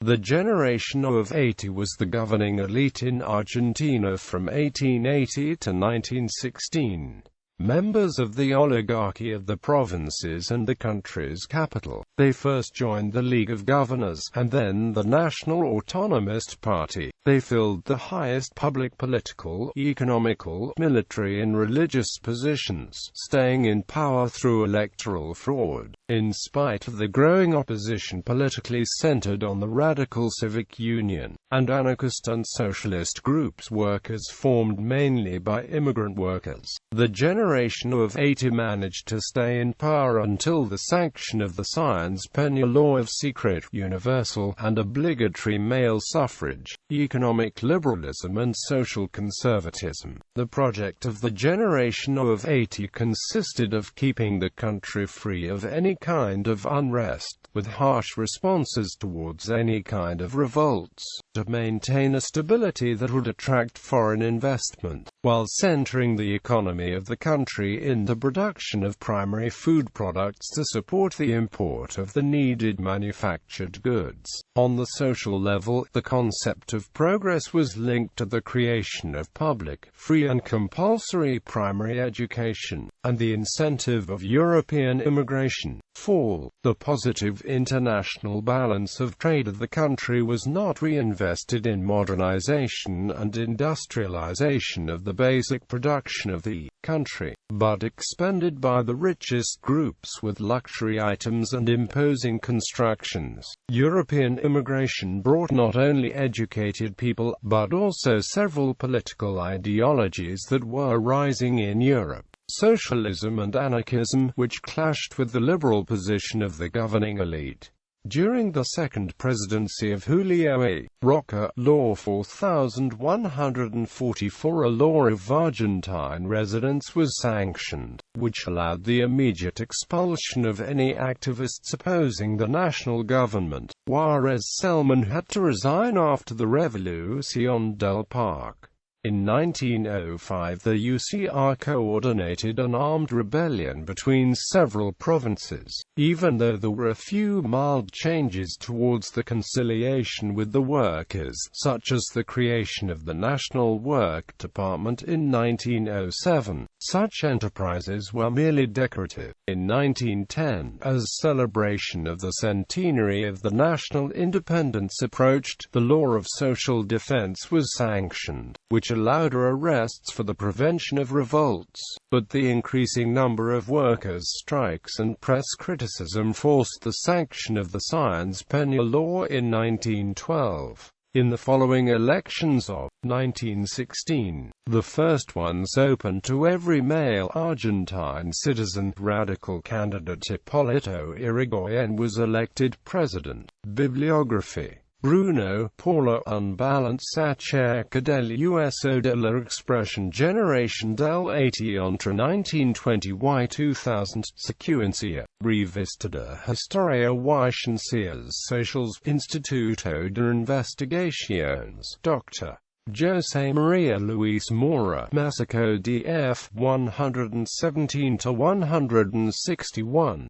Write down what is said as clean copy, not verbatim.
The generation of 80 was the governing elite in Argentina from 1880 to 1916. Members of the oligarchy of the provinces and the country's capital, they first joined the League of Governors, and then the National Autonomist Party. They filled the highest public political, economical, military and religious positions, staying in power through electoral fraud. In spite of the growing opposition politically centered on the Radical Civic Union, and anarchist and socialist groups, workers formed mainly by immigrant workers. The generation of 80 managed to stay in power until the sanction of the Sáenz Peña Law of secret, universal, and obligatory male suffrage, economic liberalism and social conservatism. The project of the generation of 80 consisted of keeping the country free of any kind of unrest, with harsh responses towards any kind of revolts, to maintain a stability that would attract foreign investment, while centering the economy of the country in the production of primary food products to support the import of the needed manufactured goods. On the social level, the concept of progress was linked to the creation of public, free and compulsory primary education, and the incentive of European immigration. Fall. The positive international balance of trade of the country was not reinvested in modernization and industrialization of the basic production of the country, but expended by the richest groups with luxury items and imposing constructions. European immigration brought not only educated people, but also several political ideologies that were rising in Europe. Socialism and anarchism, which clashed with the liberal position of the governing elite. During the second presidency of Julio A. Roca, Law 4144, a law of Argentine residence was sanctioned, which allowed the immediate expulsion of any activists opposing the national government. Juarez Selman had to resign after the Revolución del Parque. In 1905 the UCR coordinated an armed rebellion between several provinces, even though there were a few mild changes towards the conciliation with the workers, such as the creation of the National Work Department in 1907. Such enterprises were merely decorative. In 1910, as celebration of the centenary of the national independence approached, the law of social defense was sanctioned, which allowed arrests for the prevention of revolts, but the increasing number of workers' strikes and press criticism forced the sanction of the Sáenz Peña Law in 1912. In the following elections of 1916, the first ones open to every male Argentine citizen, radical candidate Hipólito Yrigoyen was elected president. Bibliography. Bruno, Paula. Unbalanced acerca del uso de la expresión generación del 80 entre 1920 y 2000. Secuencia. Revista de Historia y Ciencias Sociales. Instituto de Investigaciones. Dr. José María Luis Mora. Mexico, DF 117-161.